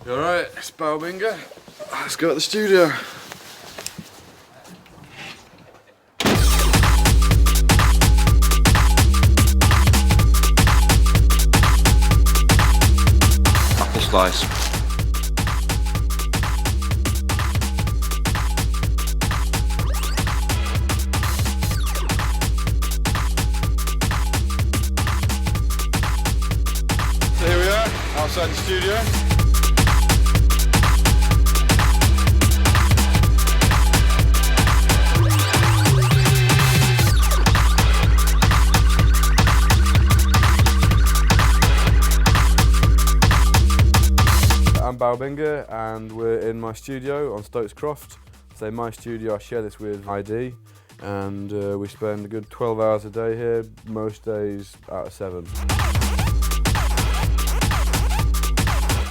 You alright? It's Baobinga. Let's go to the studio. Apple slice. So here we are, outside the studio. I'm Baobinga and we're in my studio on Stokes Croft. So my studio, I share this with ID, and we spend a good 12 hours a day here, most days out of 7.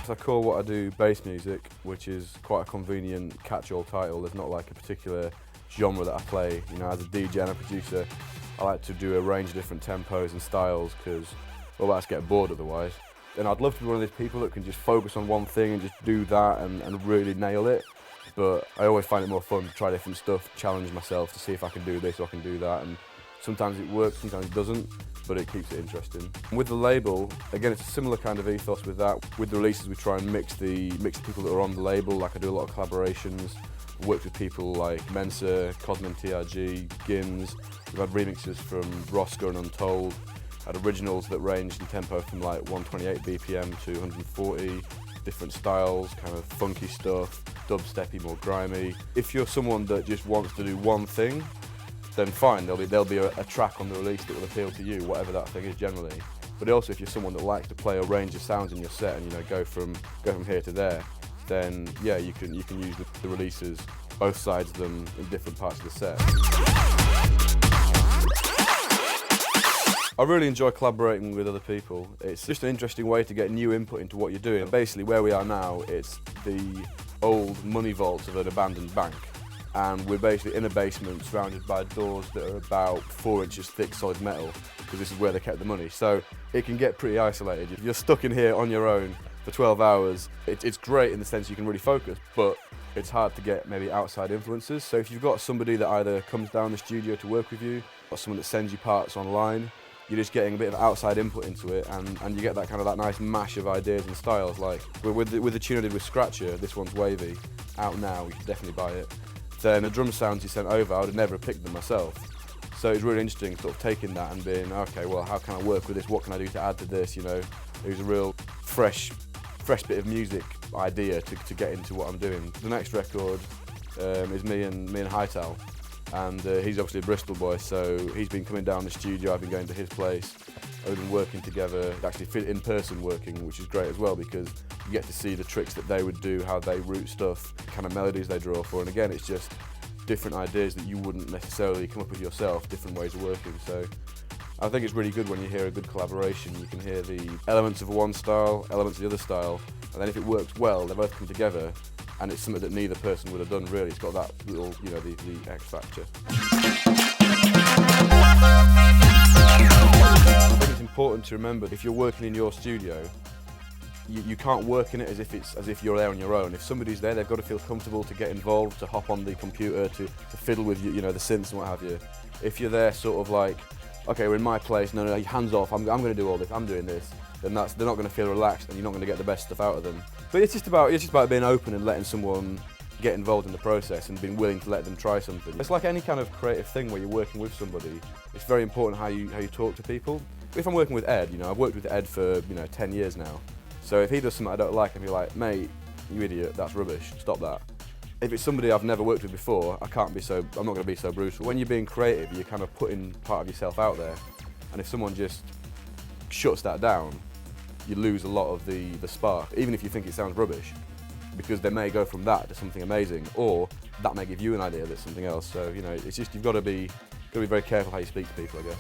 I call what I do bass music, which is quite a convenient catch-all title. There's not like a particular genre that I play. You know, as a DJ and a producer, I like to do a range of different tempos and styles because, well, I just get bored otherwise. And I'd love to be one of these people that can just focus on one thing and just do that and really nail it. But I always find it more fun to try different stuff, challenge myself to see if I can do this or I can do that. And sometimes it works, sometimes it doesn't, but it keeps it interesting. And with the label, again, it's a similar kind of ethos with that. With the releases, we try and mix the people that are on the label. Like I do a lot of collaborations, worked with people like Mensa, Cosmin TRG, Gins. We've had remixes from Roscoe and Untold. Had originals that ranged in tempo from like 128 BPM to 140, different styles, kind of funky stuff, dubsteppy, more grimy. If you're someone that just wants to do one thing, then fine, there'll be a track on the release that will appeal to you, whatever that thing is generally. But also if you're someone that likes to play a range of sounds in your set and, you know, go from here to there, then yeah, you can use the releases, both sides of them in different parts of the set. I really enjoy collaborating with other people. It's just an interesting way to get new input into what you're doing. Basically, where we are now, it's the old money vaults of an abandoned bank. And we're basically in a basement surrounded by doors that are about 4 inches thick solid metal, because this is where they kept the money. So it can get pretty isolated. If you're stuck in here on your own for 12 hours, it's great in the sense you can really focus, but it's hard to get maybe outside influences. So if you've got somebody that either comes down the studio to work with you, or someone that sends you parts online, you're just getting a bit of outside input into it, and you get that kind of nice mash of ideas and styles. Like with the tune I did with Scratcher, this one's Wavy, out now, you should definitely buy it. Then the drum sounds he sent over, I would have never picked them myself. So it's really interesting sort of taking that and being, okay, well, how can I work with this? What can I do to add to this? You know, it was a real fresh bit of music idea to get into what I'm doing. The next record is me and Hightal. And he's obviously a Bristol boy, so he's been coming down the studio, I've been going to his place, we've been working together, actually in person working, which is great as well because you get to see the tricks that they would do, how they root stuff, kind of melodies they draw for, and again, it's just different ideas that you wouldn't necessarily come up with yourself, different ways of working. So I think it's really good when you hear a good collaboration. You can hear the elements of one style, elements of the other style, and then if it works well, they both come together. And it's something that neither person would have done really. It's got that little, you know, the X factor. I think it's important to remember if you're working in your studio, you can't work in it as if you're there on your own. If somebody's there, they've got to feel comfortable to get involved, to hop on the computer, to fiddle with you know, the synths and what have you. If you're there sort of like, okay, we're in my place, no, hands off, I'm going to do all this, I'm doing this, then they're not going to feel relaxed and you're not going to get the best stuff out of them. But it's just about being open and letting someone get involved in the process and being willing to let them try something. It's like any kind of creative thing where you're working with somebody. It's very important how you talk to people. If I'm working with Ed, you know, I've worked with Ed for 10 years now. So if he does something I don't like, I'll be like, mate, you idiot, that's rubbish, stop that. If it's somebody I've never worked with before, I'm not going to be so brutal. When you're being creative, you're kind of putting part of yourself out there. And if someone just shuts that down, you lose a lot of the spark, even if you think it sounds rubbish, because they may go from that to something amazing, or that may give you an idea that's something else. So, you know, it's just, you've got to be very careful how you speak to people, I guess.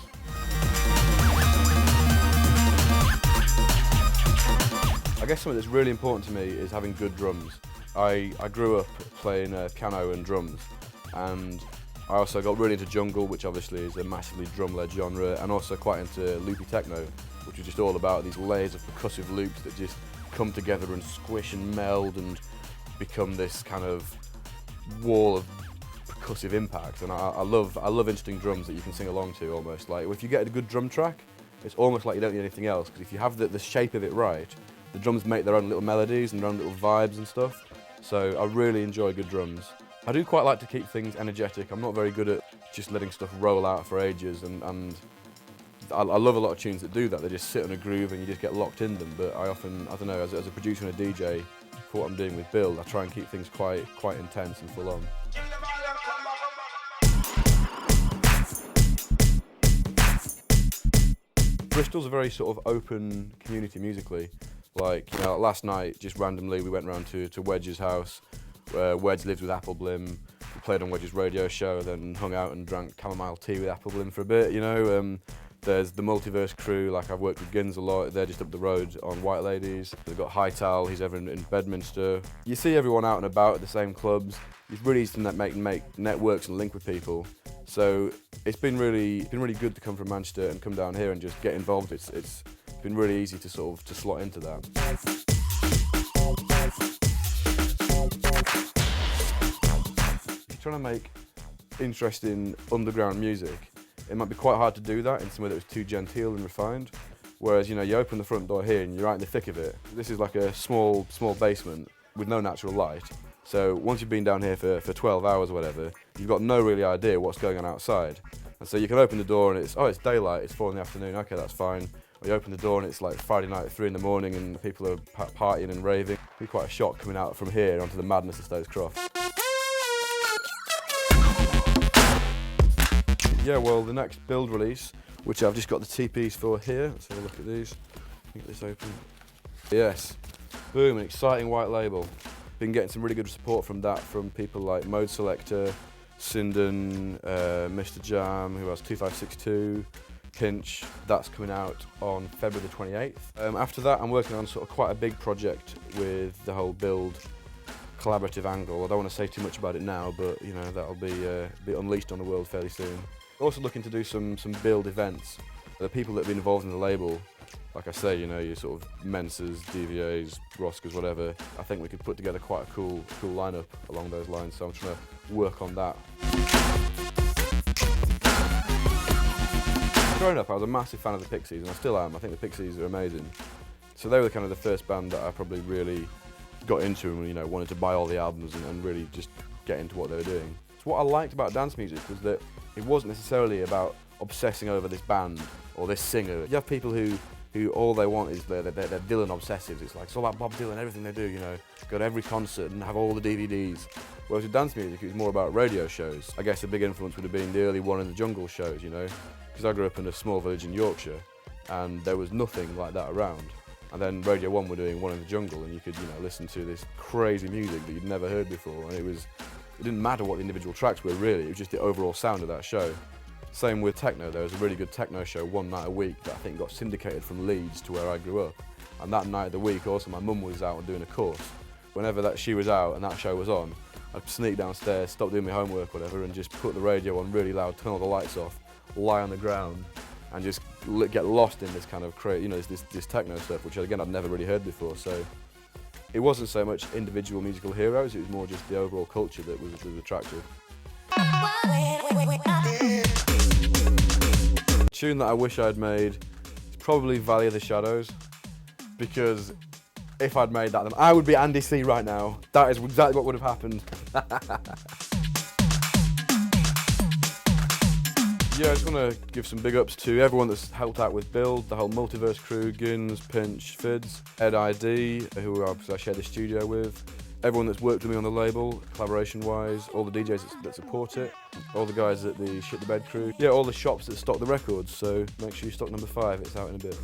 I guess something that's really important to me is having good drums. I grew up playing piano and drums, and I also got really into jungle, which obviously is a massively drum-led genre, and also quite into loopy techno, which is just all about these layers of percussive loops that just come together and squish and meld and become this kind of wall of percussive impact. And I love interesting drums that you can sing along to almost. Like if you get a good drum track, it's almost like you don't need anything else, because if you have the shape of it right, the drums make their own little melodies and their own little vibes and stuff. So I really enjoy good drums. I do quite like to keep things energetic. I'm not very good at just letting stuff roll out for ages, and I love a lot of tunes that do that. They just sit on a groove and you just get locked in them. But I often, I don't know, as a producer and a DJ, for what I'm doing with Build, I try and keep things quite intense and full on. Bristol's a very sort of open community musically. Like, you know, last night, just randomly, we went round to Wedge's house. Wedge lives with Appleblim. We played on Wedge's radio show, then hung out and drank chamomile tea with Appleblim for a bit, you know. There's the Multiverse crew, like I've worked with Gins a lot. They're just up the road on White Ladies. They've got Hightal, he's over in Bedminster. You see everyone out and about at the same clubs. It's really easy to make networks and link with people. So it's been really good to come from Manchester and come down here and just get involved. It's been really easy to sort of slot into that. If you're trying to make interesting underground music, it might be quite hard to do that in somewhere that was too genteel and refined. Whereas, you know, you open the front door here and you're right in the thick of it. This is like a small basement with no natural light. So once you've been down here for 12 hours or whatever, you've got no really idea what's going on outside. And so you can open the door and it's daylight, it's 4 in the afternoon, okay, that's fine. Or you open the door and it's like Friday night at 3 in the morning and people are partying and raving. It'd be quite a shock coming out from here onto the madness of Stones Croft. Yeah, well, the next Build release, which I've just got the TPs for here. Let's have a look at these. Get this open. Yes, boom, an exciting white label. Been getting some really good support from that, from people like Mode Selector, Sinden, Mr. Jam, who else, 2562, Pinch. That's coming out on February the 28th. After that, I'm working on sort of quite a big project with the whole Build collaborative angle. I don't want to say too much about it now, but you know, that'll be unleashed on the world fairly soon. Also looking to do some Build events. The people that have been involved in the label, like I say, you know, your sort of Mensas, DVAs, Roscas, whatever. I think we could put together quite a cool lineup along those lines, so I'm trying to work on that. Growing up, I was a massive fan of the Pixies, and I still am. I think the Pixies are amazing. So they were kind of the first band that I probably really got into and, you know, wanted to buy all the albums and really just get into what they were doing. So what I liked about dance music was that it wasn't necessarily about obsessing over this band or this singer. You have people who all they want is they're Dylan obsessives. It's like, it's all about Bob Dylan, everything they do, you know, go to every concert and have all the DVDs. Whereas with dance music, it was more about radio shows. I guess a big influence would have been the early One in the Jungle shows, you know, because I grew up in a small village in Yorkshire and there was nothing like that around. And then Radio 1 were doing One in the Jungle and you could, you know, listen to this crazy music that you'd never heard before, and it didn't matter what the individual tracks were really, it was just the overall sound of that show. Same with techno. There was a really good techno show one night a week that I think got syndicated from Leeds to where I grew up. And that night of the week also my mum was out and doing a course. Whenever she was out and that show was on, I'd sneak downstairs, stop doing my homework, whatever, and just put the radio on really loud, turn all the lights off, lie on the ground, and just get lost in this kind of this techno stuff, which again I'd never really heard before. So it wasn't so much individual musical heroes; it was more just the overall culture that was attractive. The tune that I wish I'd made is probably Valley of the Shadows, because if I'd made that, then I would be Andy C right now. That is exactly what would have happened. Yeah, I just want to give some big ups to everyone that's helped out with Build, the whole Multiverse crew, Gins, Pinch, Fids, Ed ID, who I share the studio with, everyone that's worked with me on the label, collaboration-wise, all the DJs that support it, all the guys at the Shit the Bed crew, yeah, all the shops that stock the records, so make sure you stock number 5, it's out in a bit.